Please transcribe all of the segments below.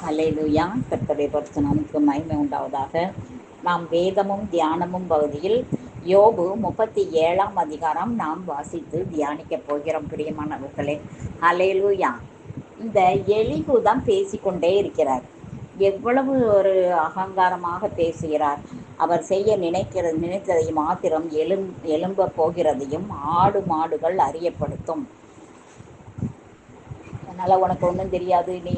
அல்லேலூயா. கர்த்தருடைய பரிசுத்த நாமத்துக்கு மகிமை உண்டாவதாக. நாம் வேதமும் தியானமும் பகுதியில் யோபு 37ஆம் அதிகாரம் நாம் வாசித்து தியானிக்க போகிறோம் பிரியமானவர்களே. அல்லேலூயா. இந்த எலிகு தான் பேசிக்கொண்டே இருக்கிறார். எவ்வளவு ஒரு அகங்காரமாக பேசுகிறார். அவர் செய்ய நினைத்ததை மாத்திரம் எழும்ப போகிறதையும் ஆடு மாடுகள் அறியப்படுத்தும். அதனால் உனக்கு ஒன்றும் தெரியாது, நீ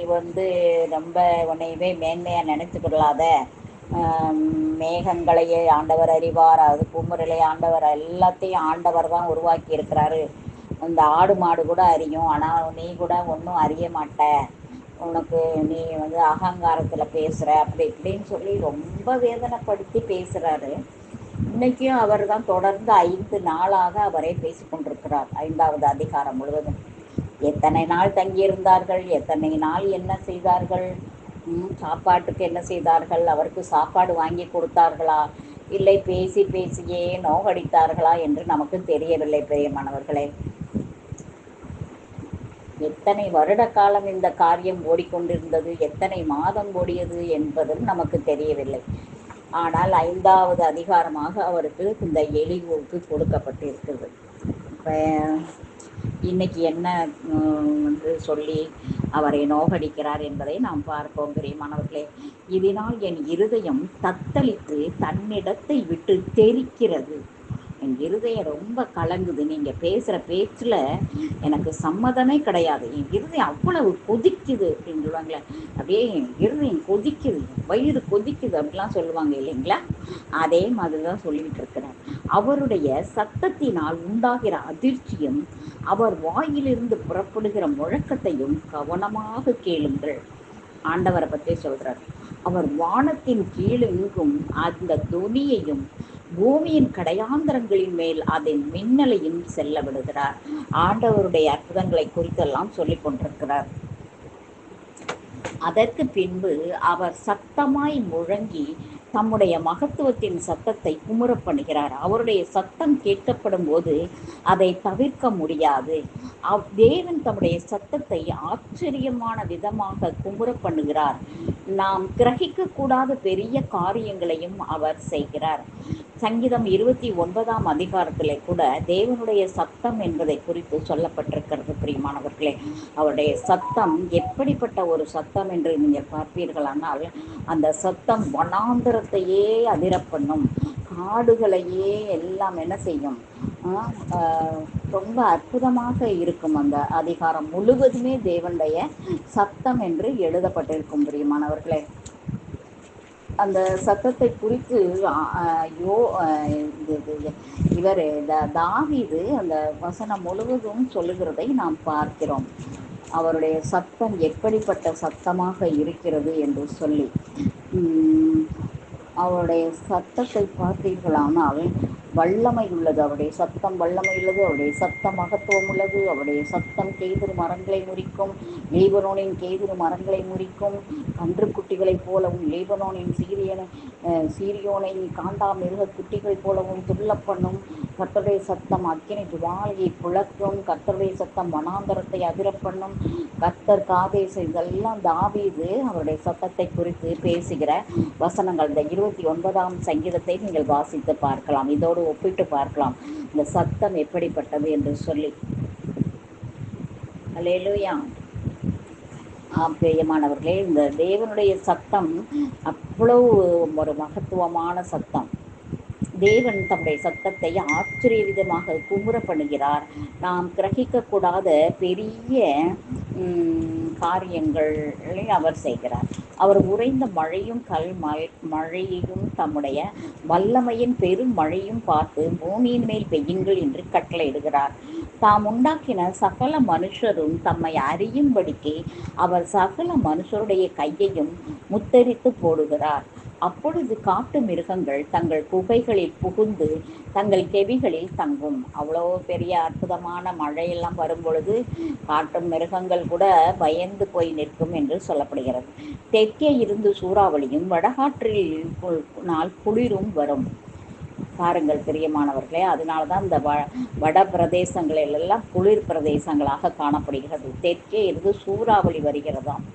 ரொம்ப உன்னையவே மேன்மையாக நினைத்துக்கொள்ளாத, மேகங்களையே ஆண்டவர் அறிவார், அது குமுறலை ஆண்டவர், எல்லாத்தையும் ஆண்டவர் தான் உருவாக்கி இருக்கிறாரு. இந்த ஆடு மாடு கூட அறியும், ஆனால் நீ கூட ஒன்றும் அறிய மாட்ட, உனக்கு நீ அகங்காரத்தில் பேசுகிற அப்படி இப்படின்னு சொல்லி ரொம்ப வேதனைப்படுத்தி பேசுகிறாரு. இன்றைக்கும் அவர் தான் தொடர்ந்து 5 நாளாக அவரை பேசி கொண்டிருக்கிறார். 5வது அதிகாரம் முழுவதும் எத்தனை நாள் தங்கியிருந்தார்கள், எத்தனை நாள் என்ன செய்தார்கள், சாப்பாட்டுக்கு என்ன செய்தார்கள், அவருக்கு சாப்பாடு வாங்கி கொடுத்தார்களா, இல்லை பேசி பேசியே நோகடித்தார்களா என்று நமக்கு தெரியவில்லை பிரியமானவர்களே. எத்தனை வருட காலம் இந்த காரியம் ஓடிக்கொண்டிருந்தது, எத்தனை மாதம் ஓடியது என்பதும் நமக்கு தெரியவில்லை. ஆனால் 5வது அதிகாரமாக அவருக்கு இந்த எலிகூருக்கு கொடுக்கப்பட்டிருக்கிறது. இப்போ இன்னைக்கு என்ன சொல்லி அவரை நோகடிக்கிறார் என்பதை நாம் பார்ப்போம் பிரியமானவர்களே. இதனால் என் இருதயம் தத்தளித்து தன்னிடத்தை விட்டு தெரிக்கிறது. என் இருதயம் ரொம்ப கலங்குது. நீங்கள் பேசுகிற பேச்சில் எனக்கு சம்மதமே கிடையாது. என் இருதயம் அவ்வளவு கொதிக்குது அப்படின்னு சொல்லுவாங்களே, அப்படியே என் இருதயம் கொதிக்குது, வயிறு கொதிக்குது அப்படிலாம் சொல்லுவாங்க இல்லைங்களா? அதே மாதிரி தான் சொல்லிக்கிட்டு இருக்கிறார். அவருடைய சத்தத்தினால் உண்டாகிற அதிர்ச்சியும் அவர் வாயிலிருந்து புறப்படுகிற முழக்கத்தையும் கவனமாக கேளுங்கள். ஆண்டவரை பற்றி சொல்றார். அவர் வானத்தின் கீழெங்கும் அந்த துணியையும் பூமியின் கடையாந்தரங்களின் மேல் அதன் மின்னலையும் செல்ல விடுகிறார். ஆண்டவருடைய அற்புதங்களை குறித்தெல்லாம் சொல்லிக் கொண்டிருக்கிறார். அதற்கு பின்பு அவர் சத்தமாய் முழங்கி தம்முடைய மகத்துவத்தின் சத்தத்தை குமுற பண்ணுகிறார். அவருடைய சத்தம் கேட்கப்படும் போது அதை தவிர்க்க முடியாது. தேவன் தம்முடைய சத்தத்தை ஆச்சரியமான விதமாக குமுற பண்ணுகிறார். நாம் கிரகிக்க கூடாத பெரிய காரியங்களையும் அவர் செய்கிறார். சங்கீதம் 29ஆம் அதிகாரத்திலே கூட தேவனுடைய சத்தம் என்பதை குறித்து சொல்லப்பட்டிருக்கிறது பிரியமானவர்களே. அவருடைய சத்தம் எப்படிப்பட்ட ஒரு சத்தம் என்று நீங்கள் பார்ப்பீர்களானால், அந்த சத்தம் வனாந்தரத்தையே அதிர பண்ணும், காடுகளையே எல்லாம் என்ன செய்யும், ரொம்ப அற்புதமாக இருக்கும். அந்த அதிகாரம் முழுவதுமே தேவனுடைய சத்தம் என்று எழுதப்பட்டிருக்கும் பிரியமானவர்களே. அந்த சத்தத்தை குறித்து இவர் தாவீது அந்த வசனம் முழுவதும் சொல்லுகிறதை நாம் பார்க்கிறோம். அவருடைய சத்தம் எப்படிப்பட்ட சத்தமாக இருக்கிறது என்று சொல்லி அவருடைய சத்தத்தை பார்த்தீர்களானால் வல்லமை உள்ளது. அவருடைய சத்தம் வல்லமை உள்ளது. அவருடைய சத்தம் மகத்துவம் உள்ளது. அவருடைய சத்தம் கேதுரு மரங்களை முறிக்கும், லீபனோனின் கேதுரு மரங்களை முறிக்கும், கன்றுக்குட்டிகளைப் போலவும் லீபனோனின் சீரியோனை காண்டா மிருக குட்டிகள் போலவும் துள்ள பண்ணும். கர்த்தருடைய சத்தம் அக்கினி ஜுவாலையை புழக்கும். கர்த்தருடைய சத்தம் வனாந்தரத்தை அதிர பண்ணும். கர்த்தர் காதேச, இதெல்லாம் தாவீது அவருடைய சத்தத்தை குறித்து பேசுகிற வசனங்கள். இந்த 29ஆம் சங்கீதத்தை நீங்கள் வாசித்து பார்க்கலாம், இதோடு ஒப்பிட்டு பார்க்கலாம் இந்த சத்தம் எப்படிப்பட்டது என்று சொல்லி. அல்லேலூயா. பிரியமானவர்களே, இந்த தேவனுடைய சத்தம் அவ்வளவு ஒரு மகத்துவமான சத்தம். தேவன் தம்முடைய சத்தத்தை ஆச்சரிய விதமாக குமுற பண்ணுகிறார். நாம் கிரகிக்கக்கூடாத பெரிய காரியங்களை அவர் செய்கிறார். அவர் உறைந்த மழையும் மழையையும் தம்முடைய வல்லமையின் பெரும் மழையும் பார்த்து பூமியின் மேல் பெய்யுங்கள் என்று கட்டளையிடுகிறார். தாம் உண்டாக்கின சகல மனுஷரும் தம்மை அறியும்படிக்கு அவர் சகல மனுஷருடைய கையையும் முத்தரித்து போடுகிறார். அப்பொழுது காட்டு மிருகங்கள் தங்கள் குகைகளில் புகுந்து தங்கள் கெவிகளில் தங்கும். அவ்வளோ பெரிய அற்புதமான மழையெல்லாம் வரும்பொழுது காட்டு மிருகங்கள் கூட பயந்து போய் நிற்கும் என்று சொல்லப்படுகிறது. தெற்கே இருந்து சூறாவளியும் வடகாற்றில் குளிரும் வரும். பாருங்கள் பிரியமானவர்களே, அதனால தான் இந்த வட பிரதேசங்களிலெல்லாம் குளிர் பிரதேசங்களாக காணப்படுகிறது. தெற்கே இருந்து சூறாவளி வருகிறதாம்.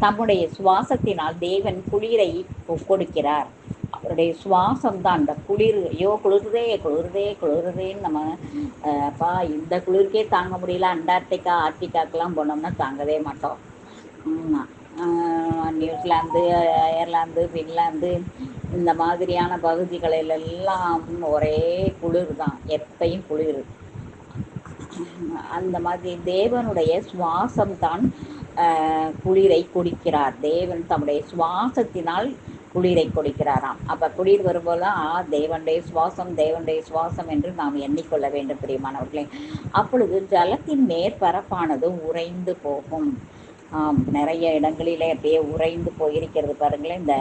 தம்முடைய சுவாசத்தினால் தேவன் குளிரை கொடுக்கிறார். அவருடைய சுவாசம் தான் அந்த குளிர். ஐயோ குளிருதே குளிருதே குளிருதேன்னு நம்ம அப்பா இந்த குளிருக்கே தாங்க முடியல. அண்டார்டிகா ஆர்டிகாக்கெல்லாம் போனோம்னா தாங்கவே மாட்டோம். நியூசிலாந்து, அயர்லாந்து, ஃபின்லாந்து இந்த மாதிரியான பகுதிகளிலெல்லாம் ஒரே குளிர் தான், எப்பயும் குளிர். அந்த மாதிரி தேவனுடைய சுவாசம்தான் குளிரை கொடுக்கிறார். தேவன் தம்முடைய சுவாசத்தினால் குளிரை கொடுக்கிறாராம். அப்போ குளிர் வரும்போதுதான் தேவனுடைய சுவாசம் தேவனுடைய சுவாசம் என்று நாம் எண்ணிக்கொள்ள வேண்டும் பிரியமானவர்களே. அப்பொழுது ஜலத்தின் மேற்பரப்பானது உறைந்து போகும். நிறைய இடங்களிலே அப்படியே உறைந்து போயிருக்கிறது பாருங்களேன். இந்த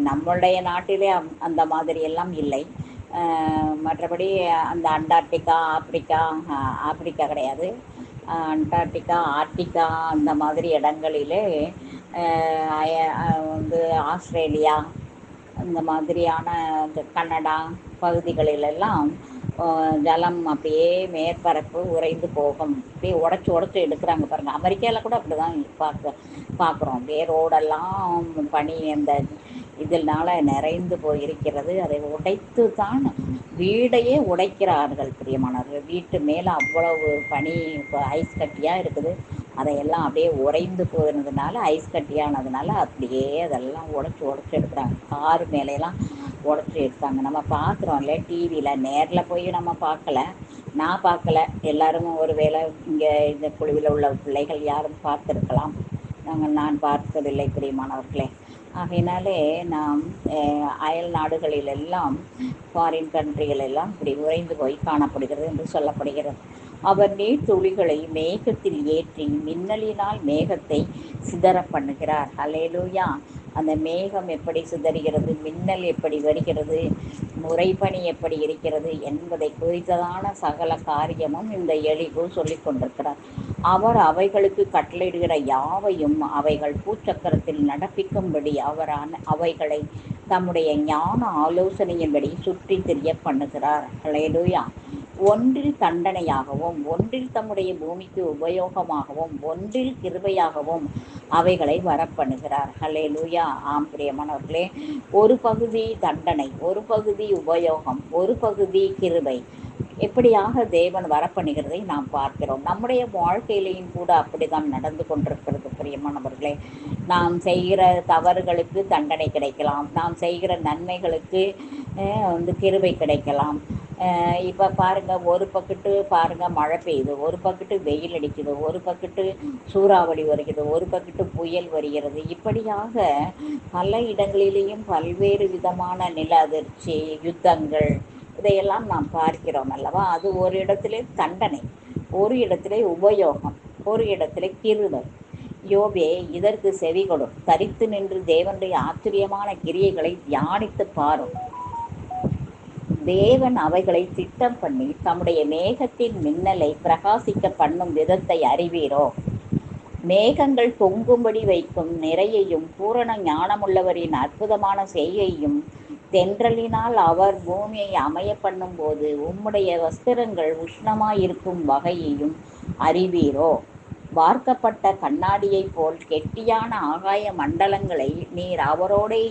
நம்மளுடைய நாட்டிலே அந்த மாதிரி எல்லாம் இல்லை. மற்றபடி அந்த அண்டார்டிகா, ஆப்பிரிக்கா கிடையாது, அண்டார்டிகா, ஆர்டிகா அந்த மாதிரி இடங்களிலே வந்து ஆஸ்திரேலியா இந்த மாதிரியான கனடா பகுதிகளிலெல்லாம் ஜலம் அப்படியே மேற்பரப்பு உறைந்து போகும். அப்படியே உடச்சி எடுக்கிறாங்க பாருங்கள். அமெரிக்காவில் கூட அப்படி தான் பார்க்குறோம். அப்படியே ரோடெல்லாம் பனி அந்த இதனால நிறைந்து போயிருக்கிறது. அதை உடைத்து தான் வீடையே உடைக்கிறார்கள் பிரியமானவர்கள். வீட்டு மேலே அவ்வளவு பனி ஐஸ் கட்டியாக இருக்குது. அதையெல்லாம் அப்படியே உறைந்து போகிறதுனால, ஐஸ் கட்டியானதுனால அப்படியே அதெல்லாம் உடச்சி எடுக்கிறாங்க. கார் மேலையெல்லாம் உடச்சி எடுத்தாங்க. நம்ம பார்க்குறோம் இல்லையா டிவியில். நேரில் போய் நம்ம பார்க்கல, நான் பார்க்கல. எல்லாரும் ஒரு வேளை இங்கே இந்த குழுவில் உள்ள பிள்ளைகள் யாரும் பார்த்துருக்கலாம். நான் பார்த்ததில்லை பிரியமானவர்களே. ஆகையினாலே நாம் அயல் நாடுகளிலெல்லாம், ஃபாரின் கண்ட்ரிகளெல்லாம் இப்படி உறைந்து போய் காணப்படுகிறது என்று சொல்லப்படுகிறது. அவர் நீர்த்துளிகளை மேகத்தில் ஏற்றி மின்னலினால் மேகத்தை சிதற பண்ணுகிறார். அல்லேலூயா. அந்த மேகம் எப்படி சிதறுகிறது, மின்னல் எப்படி வருகிறது, முறைப்பணி எப்படி இருக்கிறது என்பதை குறித்ததான சகல காரியமும் இந்த எலிகு சொல்லிக் கொண்டிருக்கிறார். அவர் அவைகளுக்கு கட்டளையிடுகிற யாவையும் அவைகள் பூச்சக்கரத்தில் நடப்பிக்கும்படி அவைகளை தம்முடைய ஞான ஆலோசனையின்படி சுற்றி திரிய பண்ணுகிறார். அல்லேலூயா. ஒன்றில் தண்டனையாகவும், ஒன்றில் தம்முடைய பூமிக்கு உபயோகமாகவும், ஒன்றில் கிருபையாகவும் அவைகளை வரப்பண்ணுகிறார். அல்லேலூயா. ஆம் பிரியமானவர்களே, ஒரு பகுதி தண்டனை, ஒரு பகுதி உபயோகம், ஒரு பகுதி கிருபை, எப்படியாக தேவன் வரப்பண்ணுகிறதை நாம் பார்க்கிறோம். நம்முடைய வாழ்க்கையிலையும் கூட அப்படிதான் நடந்து கொண்டிருக்கிறது பிரியமானவர்களே. நாம் செய்கிற தவறுகளுக்கு தண்டனை கிடைக்கலாம், நாம் செய்கிற நன்மைகளுக்கு கிருபை கிடைக்கலாம். இப்போ பாருங்கள், ஒரு பக்கத்து பாருங்கள் மழை பெய்யுது, ஒரு பக்கத்து வெயில் அடிக்குது, ஒரு பக்கத்து சூறாவளி வருகிறது, ஒரு பக்கத்து புயல் வருகிறது. இப்படியாக பல இடங்களிலேயும் பல்வேறு விதமான நில அதிர்ச்சி, யுத்தங்கள், இதையெல்லாம் நாம் பார்க்கிறோம் அல்லவா. அது ஒரு இடத்திலே தண்டனை, ஒரு இடத்திலே உபயோகம், ஒரு இடத்திலே கிருபை. யோபே, இதற்கு செவி கொடும், தரித்து நின்று தேவனுடைய ஆச்சரியமான கிரியைகளை தியானித்து பாரும். தேவன் அவைகளை திட்டம் பண்ணி தம்முடைய மேகத்தின் மின்னலை பிரகாசிக்க பண்ணும் விதத்தை அறிவீரோ. மேகங்கள் தொங்கும்படி வைக்கும் நிறையையும் பூரண ஞானமுள்ளவரின் அற்புதமான செய்கையும் தென்றலினால் அவர் பூமியை அமைய பண்ணும் போது உம்முடைய வஸ்திரங்கள் உஷ்ணமாயிருக்கும் வகையையும் அறிவீரோ. வார்க்கப்பட்ட கண்ணாடியை போல் கெட்டியான ஆகாய மண்டலங்களை நீர் அவரோடே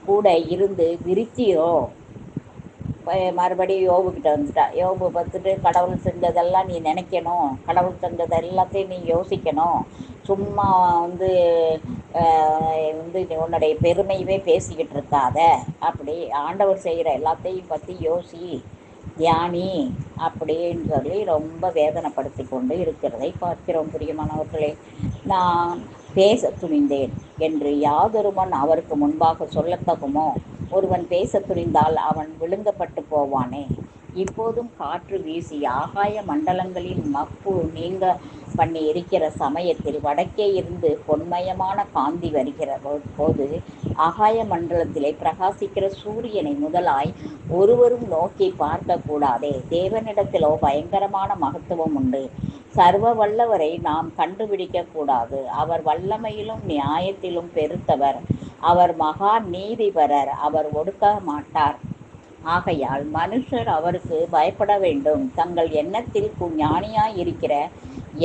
கூட இருந்து விரித்தீரோ. மறுபடியும் யோபுக்கிட்ட வந்துட்டா. யோபு பார்த்துட்டு, கடவுள் செஞ்சதெல்லாம் நீ நினைக்கணும், கடவுள் செஞ்சது எல்லாத்தையும் நீ யோசிக்கணும், சும்மா உன்னுடைய பெருமையவே பேசிக்கிட்டு இருக்காத, அப்படி ஆண்டவர் செய்கிற எல்லாத்தையும் பற்றி யோசி, தியானி அப்படின்னு சொல்லி ரொம்ப வேதனைப்படுத்தி கொண்டு இருக்கிறதை பார்க்கிறோம் பிரியமானவர்களே. நான் பேச துணிந்தேன் என்று யாதொருவன் அவருக்கு முன்பாக சொல்லத்தகுமோ. ஒருவன் பேச துணிந்தால் அவன் விழுங்கப்பட்டு போவானே. இப்போதும் காற்று வீசி ஆகாய மண்டலங்களின் மப்பு நீங்க பண்ணி இருக்கிற சமயத்தில் வடக்கே இருந்து பொன்மயமான காந்தி வருகிற போது ஆகாய மண்டலத்திலே பிரகாசிக்கிற சூரியனை முதலாய் ஒருவரும் நோக்கி பார்க்க கூடாதே. தேவனிடத்திலோ பயங்கரமான மகத்துவம் உண்டு. சர்வ வல்லவரை நாம் கண்டுபிடிக்க கூடாது. அவர் வல்லமையிலும் நியாயத்திலும் பெருத்தவர். அவர் மகா நீதிபரர். அவர் ஒடுக்க மாட்டார். ஆகையால் மனுஷர் அவருக்கு பயப்பட வேண்டும். தங்கள் எண்ணத்தில் ஞானியாய் இருக்கிற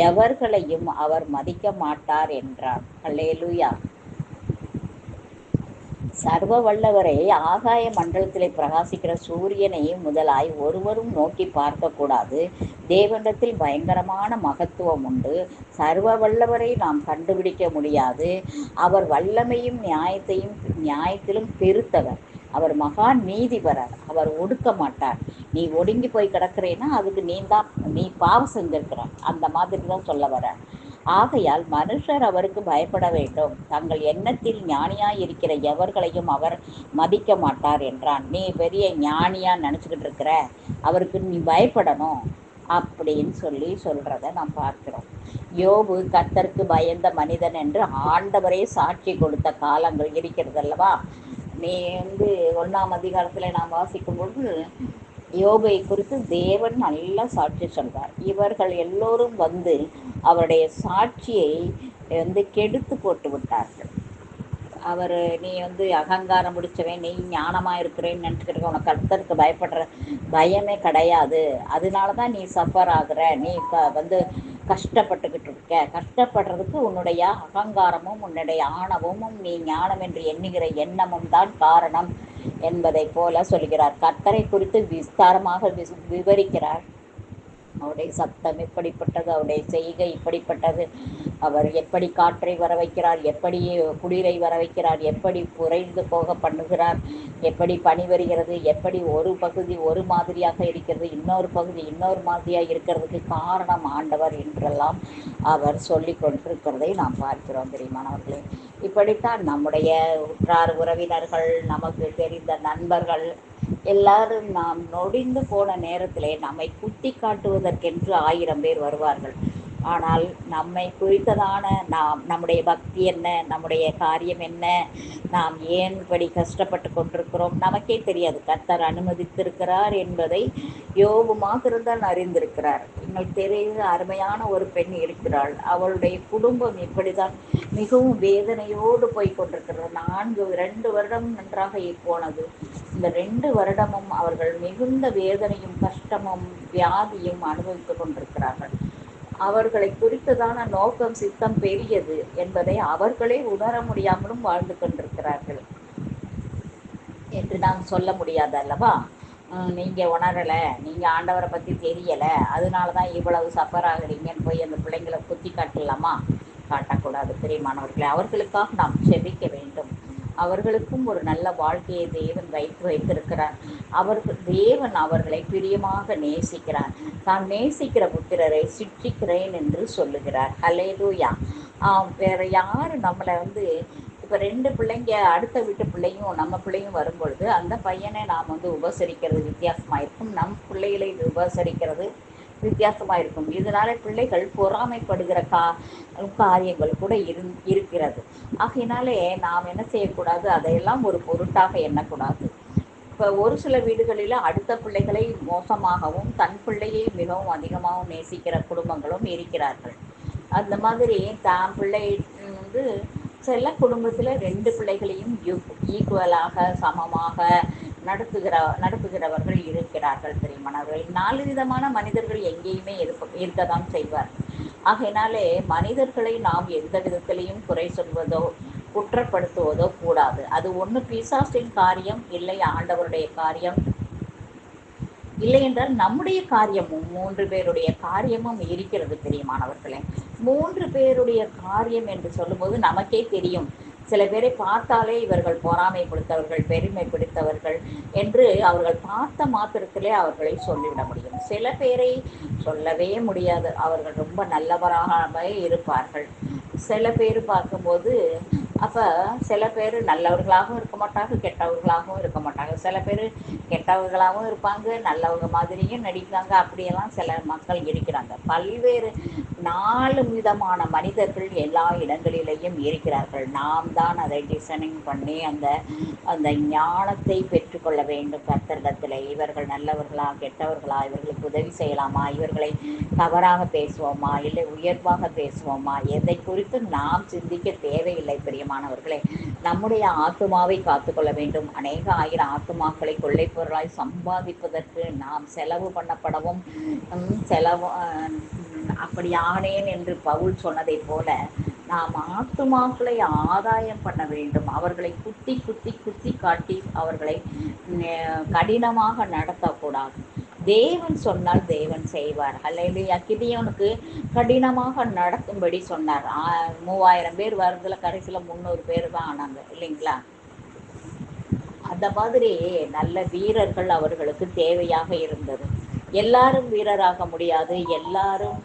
எவர்களையும் அவர் மதிக்க மாட்டார் என்றார். அல்லேலூயா. சர்வ வல்லவரை ஆகாய மண்டலத்திலே பிரகாசிக்கிற சூரியனை முதலாய் ஒருவரும் நோக்கி பார்க்கக்கூடாது. தேவனிடத்தில் பயங்கரமான மகத்துவம் உண்டு. சர்வ வல்லவரை நாம் கண்டுபிடிக்க முடியாது. அவர் வல்லமையும் நியாயத்திலும் பெருத்தவர். அவர் மகா நீதிபரர். அவர் ஒடுக்க மாட்டார். நீ ஒடுங்கி போய் கிடக்கிறேன்னா அதுக்கு நீ பாவம் செஞ்சிருக்கிற, அந்த மாதிரி தான் சொல்ல வர. ஆகையால் மனுஷர் அவருக்கு பயப்பட வேண்டும். தங்கள் எண்ணத்தில் ஞானியாய் இருக்கிற எவர்களையும் அவர் மதிக்க மாட்டார் என்றான். நீ பெரிய ஞானியா நினைச்சுக்கிட்டு இருக்கிற, அவருக்கு நீ பயப்படணும் அப்படின்னு சொல்றத நாம் பார்க்கிறோம். யோபு கர்த்தருக்கு பயந்த மனிதன் என்று ஆண்டவரே சாட்சி கொடுத்த காலங்கள் இருக்கிறது அல்லவா. நீ 1ஆம் அதிகாரத்துல நாம் வாசிக்கும் பொழுது யோபை குறித்து தேவன் நல்லா சாட்சி சொல்வார். இவர்கள் எல்லோரும் அவருடைய சாட்சியை கெடுத்து போட்டு விட்டார்கள். அவர் நீ அகங்காரம் முடிச்சவன், நீ ஞானமா இருக்கிறேன்னு நினச்சிக்கிட்டு உனக்கு கர்த்தருக்கு பயப்படுற பயமே கிடையாது, அதனாலதான் நீ சஃபர் ஆகுற, நீ கஷ்டப்பட்டுக்கிட்டு இருக்க. கஷ்டப்படுறதுக்கு உன்னுடைய அகங்காரமும் உன்னுடைய ஆணவமும் நீ ஞானம் என்று எண்ணுகிற எண்ணமும் தான் காரணம் என்பதை போல சொல்கிறார். கர்த்தரை குறித்து விஸ்தாரமாக விவரிக்கிறார். அவருடைய சத்தம் எப்படிப்பட்டது, அவருடைய செய்கை இப்படிப்பட்டது, அவர் எப்படி காற்றை வர வைக்கிறார், எப்படி குளிரை வர வைக்கிறார், எப்படி குறைந்து போக பண்ணுகிறார், எப்படி பனி வருகிறது, எப்படி ஒரு பகுதி ஒரு மாதிரியாக இருக்கிறது, இன்னொரு பகுதி இன்னொரு மாதிரியாக இருக்கிறதுக்கு காரணம் ஆண்டவர் என்றெல்லாம் அவர் சொல்லி கொண்டிருக்கிறதை நாம் பார்க்கிறோம். தெரியுமானவர்களே, இப்படித்தான் நம்முடைய உற்றார் உறவினர்கள், நமக்கு தெரிந்த நண்பர்கள் எல்லாரும் நாம் நொடிந்து போன நேரத்திலே நம்மை குத்தி காட்டுவதற்கென்று 1000 பேர் வருவார்கள். ஆனால் நம்மை குறித்ததான நம்முடைய பக்தி என்ன, நம்முடைய காரியம் என்ன, நாம் ஏன் இப்படி கஷ்டப்பட்டு கொண்டிருக்கிறோம் நமக்கே தெரியாது. கர்த்தர் அனுமதித்திருக்கிறார் என்பதை யோபு மாத்திரம்தான் அறிந்திருக்கிறார். எங்களுக்கு தெரிந்த அருமையான ஒரு பெண் இருக்கிறாள். அவளுடைய குடும்பம் இப்படிதான் மிகவும் வேதனையோடு போய் கொண்டிருக்கிறது. 2 வருடம் நன்றாக போனது. இந்த 2 வருடமும் அவர்கள் மிகுந்த வேதனையும் கஷ்டமும் வியாதியும் அனுபவித்துக் கொண்டிருக்கிறார்கள். அவர்களை குறித்ததான நோக்கம் சித்தம் பெரியது என்பதை அவர்களே உணர முடியாமலும் வாழ்ந்து கொண்டிருக்கிறார்கள் என்று நாம் சொல்ல முடியாது அல்லவா. நீங்க உணரல, நீங்க ஆண்டவரை பத்தி தெரியல, அதனாலதான் இவ்வளவு சஃபர் ஆகுறீங்கன்னு போய் அந்த பிள்ளைங்களை குத்தி காட்டலாமா? காட்டக்கூடாது. பிரியமானவர்களே, அவர்களுக்காக நாம் செபிக்க வேண்டும். அவர்களுக்கும் ஒரு நல்ல வாழ்க்கையை தேவன் வைத்திருக்கிறார். தேவன் அவர்களை பிரியமாக நேசிக்கிறார். தான் நேசிக்கிற புத்திரரை சிட்சிக்கிறேன் என்று சொல்லுகிறார். அல்லேலூயா. வேற யாரு நம்மளை இப்போ 2 பிள்ளைங்க அடுத்த வீட்டு பிள்ளையும் நம்ம பிள்ளையும் வரும்பொழுது அந்த பையனை நாம் உபசரிக்கிறது வித்தியாசமாக இருக்கும், நம் பிள்ளைகளை உபசரிக்கிறது வித்தியாசமாக இருக்கும். இதனால பிள்ளைகள் பொறாமைப்படுகிற காரியங்கள் கூட இருக்கிறது. ஆகையினாலே நாம் என்ன செய்யக்கூடாது, அதையெல்லாம் ஒரு பொருட்டாக எண்ணக்கூடாது. இப்போ ஒரு சில வீடுகளில் அடுத்த பிள்ளைகளை மோசமாகவும் தன் பிள்ளையை மிகவும் அதிகமாகவும் நேசிக்கிற குடும்பங்களும் இருக்கிறார்கள். அந்த மாதிரி தான் பிள்ளை சில குடும்பத்தில் 2 பிள்ளைகளையும் ஈக்குவலாக சமமாக நடத்துகிறவர்கள் இருக்கிறார்கள். தெரியுமானவர்கள், 4 விதமான மனிதர்கள் எங்கேயுமே இருக்கதான் செய்வார். ஆகையினாலே மனிதர்களை நாம் எந்த விதத்திலையும் குறை சொல்வதோ குற்றப்படுத்துவதோ கூடாது. அது ஒன்று பிசாசின் காரியம், இல்லை ஆண்டவருடைய காரியம், இல்லை என்றால் நம்முடைய காரியமும் 3 பேருடைய காரியமும் இருக்கிறது. தெரியுமானவர்களே, 3 பேருடைய காரியம் என்று சொல்லும்போது நமக்கே தெரியும். சில பேரை பார்த்தாலே இவர்கள் பொறாமை பிடித்தவர்கள், பெருமை பிடித்தவர்கள் என்று அவர்கள் பார்த்த மாத்திரத்திலே அவர்களை சொல்லிவிட முடியும். சில பேரை சொல்லவே முடியாது, அவர்கள் ரொம்ப நல்லவராகவே இருப்பார்கள். சில பேர் பார்க்கும்போது அப்போ சில பேர் நல்லவர்களாகவும் இருக்க மாட்டாங்க, கெட்டவர்களாகவும் இருக்க மாட்டாங்க. சில பேர் கெட்டவர்களாகவும் இருப்பாங்க, நல்லவங்க மாதிரியும் நடிக்கிறாங்க. அப்படியெல்லாம் சில மக்கள் இருக்கிறாங்க. பல்வேறு 4 விதமான மனிதர்கள் எல்லா இடங்களிலேயும் இருக்கிறார்கள். நாம் தான் அதை டிசைனிங் பண்ணி அந்த ஞானத்தை பெற்றுக்கொள்ள வேண்டும் கர்த்தரிடத்தில். இவர்கள் நல்லவர்களா கெட்டவர்களா, இவர்களுக்கு உதவி செய்யலாமா, இவர்களை தவறாக பேசுவோமா இல்லை உயர்வாக பேசுவோமா, எதை குறித்து நாம் சிந்திக்க தேவையில்லை. பிரியமானவர்களே, நம்முடைய ஆத்துமாவை காத்துக்கொள்ள வேண்டும். அநேக 1000 ஆத்துமாக்களை கொள்ளை பொருளாய் சம்பாதிப்பதற்கு நாம் செலவு பண்ணப்படவும் அப்படி ஆனேன் என்று பவுல் சொன்னதைப் போல நாம் ஆத்துமாக்களை ஆதாயம் பண்ண வேண்டும். அவர்களை குத்தி குத்தி குத்தி காட்டி அவர்களை கடினமாக நடத்தக்கூடாது. தேவன் சொன்னால் தேவன் செய்வார். அல்லேலூயா. கிதியோனுக்கு கடினமாக நடக்கும்படி சொன்னார். 3000 பேர் வரதுல கடைசியில் 300 பேர் தான் ஆனாங்க இல்லைங்களா? அந்த மாதிரி நல்ல வீரர்கள் அவர்களுக்கு தேவையாக இருந்தது. எல்லாரும் வீரராக முடியாது. எல்லாரும்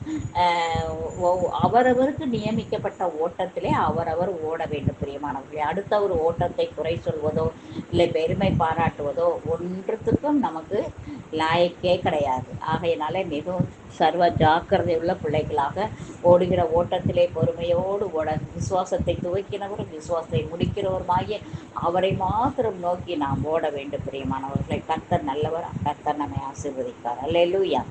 அவரவருக்கு நியமிக்கப்பட்ட ஓட்டத்திலே அவரவர் ஓட வேண்டும். பிரியமானவர்களே, அடுத்தவர் ஓட்டத்தை குறை சொல்வதோ இல்லை பெருமை பாராட்டுவதோ ஒன்றுத்துக்கும் நமக்கு லாயக்கே கிடையாது. ஆகையினாலே மிகவும் சர்வ ஜாக்கிரதை உள்ள பிள்ளைகளாக ஓடுகிற ஓட்டத்திலே பொறுமையோடு ஓட, விசுவாசத்தை துவக்கினவரும் விசுவாசத்தை முடிக்கிறவருமாகிய அவரை மாத்திரம் நோக்கி நாம் ஓட வேண்டும். பிரியமானவர்களை, கர்த்தர் நல்லவர். கர்த்தர் நம்மை ஆசீர்வதிப்பார். அல்லேலூயா.